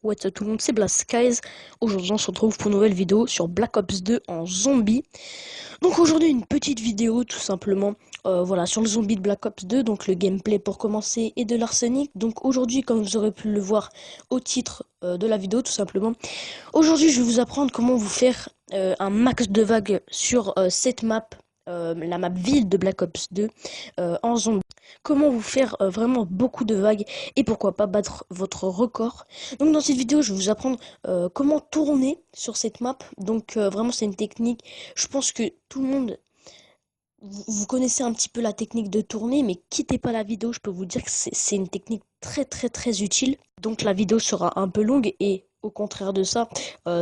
What's up tout le monde, c'est Blaskies. Aujourd'hui on se retrouve pour une nouvelle vidéo sur Black Ops 2 en zombie. Donc aujourd'hui une petite vidéo tout simplement voilà, sur le zombie de Black Ops 2, donc le gameplay pour commencer et de l'arsenic. Donc aujourd'hui, comme vous aurez pu le voir au titre de la vidéo tout simplement, aujourd'hui je vais vous apprendre comment vous faire un max de vagues sur cette map, la map ville de Black Ops 2 en zombie. Comment vous faire vraiment beaucoup de vagues et pourquoi pas battre votre record. Donc dans cette vidéo je vais vous apprendre comment tourner sur cette map. Donc vraiment c'est une technique, je pense que tout le monde, vous connaissez un petit peu la technique de tourner, mais quittez pas la vidéo, je peux vous dire que c'est une technique très utile. Donc la vidéo sera un peu longue et au contraire de ça,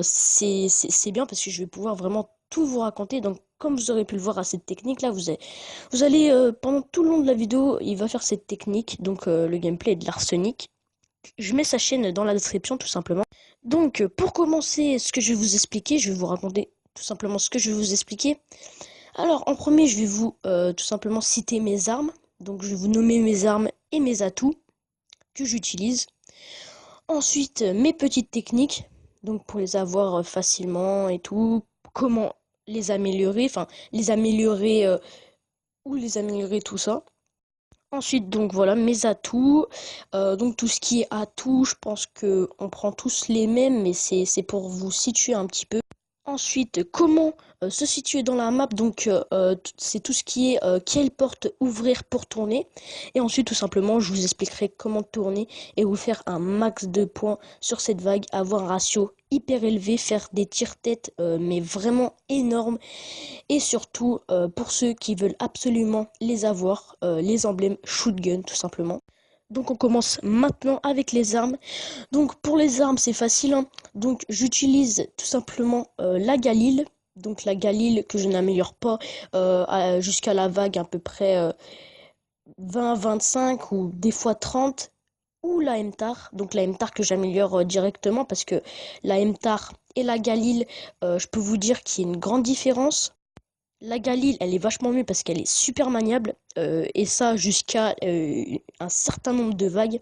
c'est bien parce que je vais pouvoir vraiment tout vous raconter. Donc comme vous aurez pu le voir à cette technique là, vous allez pendant tout le long de la vidéo, il va faire cette technique, donc le gameplay de l'arsenic. Je mets sa chaîne dans la description tout simplement. Donc pour commencer, ce que je vais vous expliquer, je vais vous raconter tout simplement ce que je vais vous expliquer. Alors, en premier, je vais vous tout simplement citer mes armes. Donc, je vais vous nommer mes armes et mes atouts que j'utilise. Ensuite, mes petites techniques, donc pour les avoir facilement et tout. Comment les améliorer, enfin, les améliorer ou les améliorer, tout ça. Ensuite, donc voilà, mes atouts. Donc, tout ce qui est atouts, je pense que on prend tous les mêmes, mais c'est pour vous situer un petit peu. Ensuite, comment se situer dans la map, donc c'est tout ce qui est quelle porte ouvrir pour tourner. Et ensuite, tout simplement, je vous expliquerai comment tourner et vous faire un max de points sur cette vague, avoir un ratio hyper élevé, faire des tire-tête mais vraiment énormes. Et surtout, pour ceux qui veulent absolument les avoir, les emblèmes shotgun tout simplement. Donc on commence maintenant avec les armes. Donc pour les armes, c'est facile, hein. Donc j'utilise tout simplement la Galil. Donc la Galil que je n'améliore pas jusqu'à la vague à peu près 20-25 ou des fois 30. Ou la MTAR. Donc la MTAR que j'améliore directement parce que la MTAR et la Galil, je peux vous dire qu'il y a une grande différence. La Galil, elle est vachement mieux parce qu'elle est super maniable. Et ça jusqu'à un certain nombre de vagues.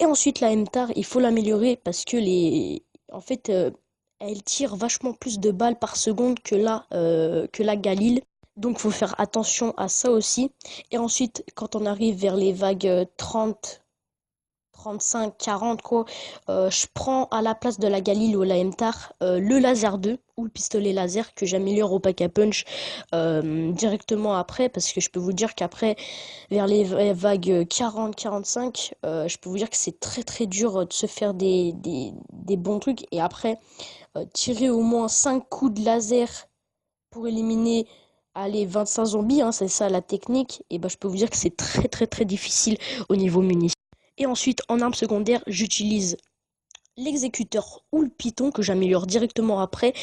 Et ensuite, la MTAR, il faut l'améliorer parce que en fait, elle tire vachement plus de balles par seconde que la Galil. Donc, faut faire attention à ça aussi. Et ensuite, quand on arrive vers les vagues 30, 35, 40, quoi, je prends à la place de la Galil ou la MTAR le laser 2 ou le pistolet laser que j'améliore au pack à punch directement après parce que je peux vous dire qu'après, vers les vagues 40-45, je peux vous dire que c'est très dur de se faire des bons trucs et après, tirer au moins 5 coups de laser pour éliminer. Allez, 25 zombies, hein, c'est ça la technique. Et ben, je peux vous dire que c'est très difficile au niveau munitions. Et ensuite, en arme secondaire, j'utilise l'exécuteur ou le python que j'améliore directement après.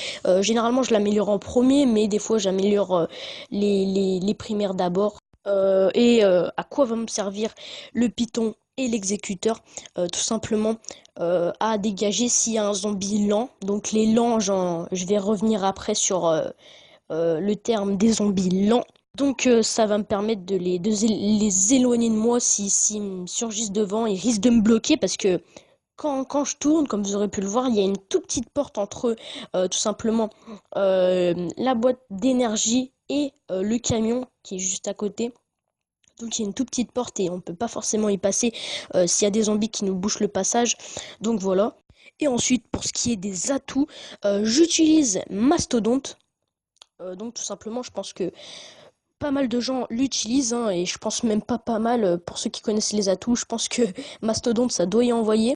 Généralement, je l'améliore en premier, mais des fois, j'améliore les primaires d'abord. À quoi va me servir le python et l'exécuteur? Tout simplement à dégager s'il y a un zombie lent. Donc les lents, je vais revenir après sur le terme des zombies lents. Donc ça va me permettre les éloigner de moi s'ils me surgissent devant. Ils risquent de me bloquer parce que quand je tourne, comme vous aurez pu le voir, il y a une toute petite porte entre tout simplement la boîte d'énergie et le camion qui est juste à côté. Donc il y a une toute petite porte et on ne peut pas forcément y passer s'il y a des zombies qui nous bouchent le passage. Donc voilà. Et ensuite, pour ce qui est des atouts, j'utilise Mastodonte. Donc tout simplement, je pense que pas mal de gens l'utilisent, hein, et je pense même pas mal pour ceux qui connaissent les atouts. Je pense que Mastodonte, ça doit y envoyer.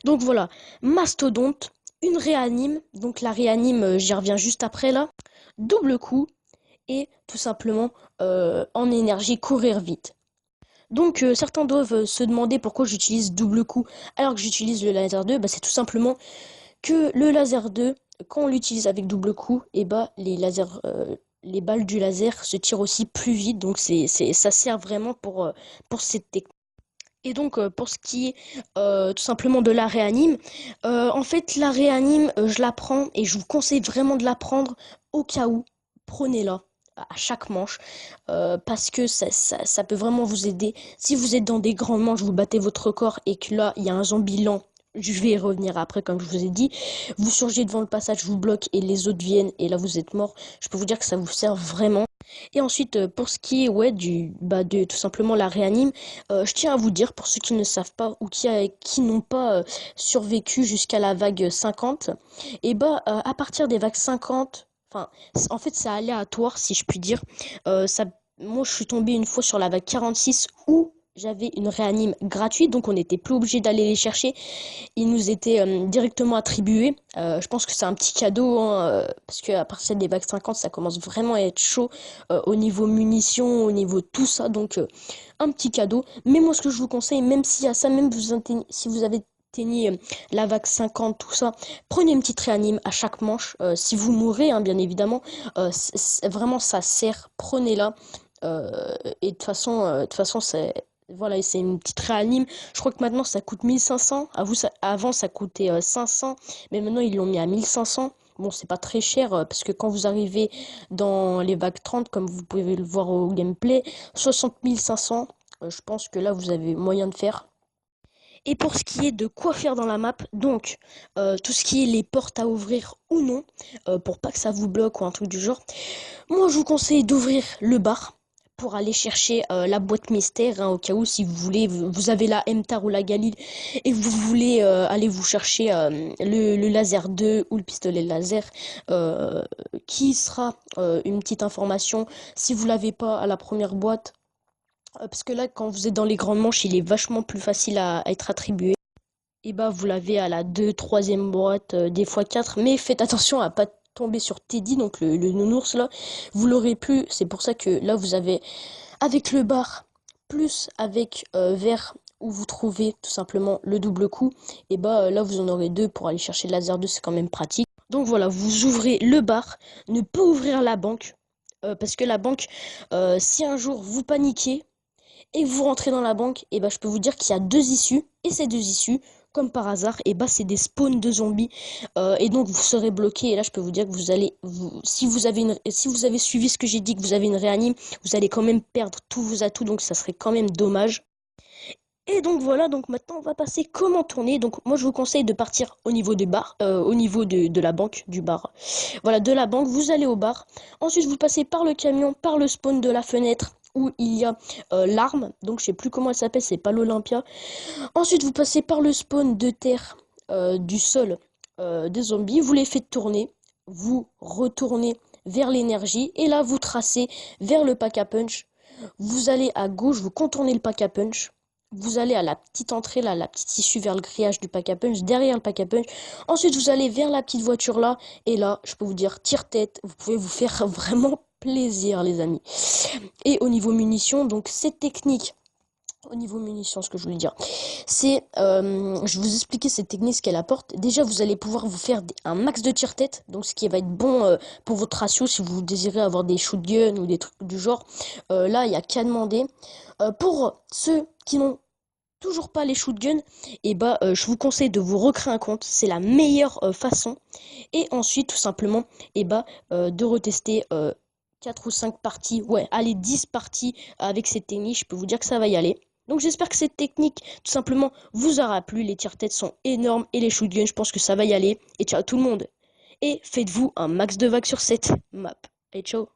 Donc voilà, Mastodonte, une réanime. Donc la réanime, j'y reviens juste après là. Double coup et tout simplement en énergie courir vite. Donc certains doivent se demander pourquoi j'utilise double coup alors que j'utilise le laser 2. Bah, c'est tout simplement que le laser 2, quand on l'utilise avec double coup, et bah les balles du laser se tirent aussi plus vite. Donc ça sert vraiment pour cette technique. Et donc pour ce qui est tout simplement de la réanime, en fait la réanime, je la prends et je vous conseille vraiment de la prendre au cas où. Prenez-la à chaque manche parce que ça peut vraiment vous aider. Si vous êtes dans des grandes manches, vous battez votre record et que là il y a un zombie lent, je vais y revenir après, comme je vous ai dit. Vous surgez devant le passage, vous bloquez et les autres viennent et là vous êtes mort. Je peux vous dire que ça vous sert vraiment. Et ensuite, pour ce qui est ouais, de tout simplement la réanime, je tiens à vous dire, pour ceux qui ne savent pas ou qui n'ont pas survécu jusqu'à la vague 50, et à partir des vagues 50, enfin, en fait, c'est aléatoire, si je puis dire. Moi, je suis tombée une fois sur la vague 46 où j'avais une réanime gratuite, donc on n'était plus obligé d'aller les chercher. Ils nous étaient directement attribués. Je pense que c'est un petit cadeau, hein, parce qu'à partir des vagues 50, ça commence vraiment à être chaud au niveau munitions, au niveau tout ça. Donc, un petit cadeau. Mais moi, ce que je vous conseille, même s'il y a ça, même si vous avez atteigné la vague 50, tout ça, prenez une petite réanime à chaque manche. Si vous mourrez, hein, bien évidemment, vraiment, ça sert. Prenez-la. Et de toute façon, voilà, c'est une petite réanime. Je crois que maintenant ça coûte 1500. Avant ça coûtait 500, mais maintenant ils l'ont mis à 1500. Bon, c'est pas très cher parce que quand vous arrivez dans les vagues 30, comme vous pouvez le voir au gameplay, 60 500, je pense que là vous avez moyen de faire. Et pour ce qui est de quoi faire dans la map, donc tout ce qui est les portes à ouvrir ou non, pour pas que ça vous bloque ou un truc du genre, moi je vous conseille d'ouvrir le bar pour aller chercher la boîte mystère, hein, au cas où si vous voulez, vous avez la MTAR ou la Galil et vous voulez aller vous chercher le laser 2 ou le pistolet laser, qui sera une petite information si vous l'avez pas à la première boîte. Parce que là, quand vous êtes dans les grandes manches, il est vachement plus facile à être attribué. Et vous l'avez à la 2, troisième boîte, des fois 4. Mais faites attention à pas tomber sur Teddy, donc le nounours là. Vous l'aurez plus. C'est pour ça que là, vous avez avec le bar, plus avec vert, où vous trouvez tout simplement le double coup. Là, vous en aurez deux pour aller chercher le laser 2, c'est quand même pratique. Donc voilà, vous ouvrez le bar. Ne pas ouvrir la banque. Parce que la banque, si un jour vous paniquez, et que vous rentrez dans la banque, je peux vous dire qu'il y a deux issues. Et ces deux issues, comme par hasard, c'est des spawns de zombies. Et donc vous serez bloqué. Et là, je peux vous dire que si si vous avez suivi ce que j'ai dit, que vous avez une réanime, vous allez quand même perdre tous vos atouts. Donc ça serait quand même dommage. Et donc voilà, donc maintenant on va passer comment tourner. Donc moi je vous conseille de partir au niveau du bar, au niveau de la banque, du bar. Voilà, de la banque, vous allez au bar. Ensuite vous passez par le camion, par le spawn de la fenêtre où il y a l'arme. Donc je sais plus comment elle s'appelle, c'est pas l'Olympia. Ensuite vous passez par le spawn de terre, du sol, des zombies. Vous les faites tourner, vous retournez vers l'énergie et là vous tracez vers le pack à punch. Vous allez à gauche, vous contournez le pack à punch. Vous allez à la petite entrée, là, la petite issue vers le grillage du pack à punch, derrière le pack à punch. Ensuite, vous allez vers la petite voiture là. Et là, je peux vous dire, tire-tête, vous pouvez vous faire vraiment plaisir, les amis. Et au niveau munitions, donc cette technique, au niveau munitions, ce que je voulais dire, je vais vous expliquer cette technique, ce qu'elle apporte. Déjà, vous allez pouvoir vous faire un max de tire-tête, donc ce qui va être bon pour votre ratio si vous désirez avoir des shotguns ou des trucs du genre. Là, il n'y a qu'à demander. Pour ceux qui n'ont toujours pas les shotguns, je vous conseille de vous recréer un compte, c'est la meilleure façon. Et ensuite, tout simplement, de retester 4 ou 5 parties, ouais, allez, 10 parties avec cette technique, je peux vous dire que ça va y aller. Donc j'espère que cette technique, tout simplement, vous aura plu. Les tire-têtes sont énormes et les shotguns, je pense que ça va y aller. Et ciao tout le monde. Et faites-vous un max de vagues sur cette map. Et ciao.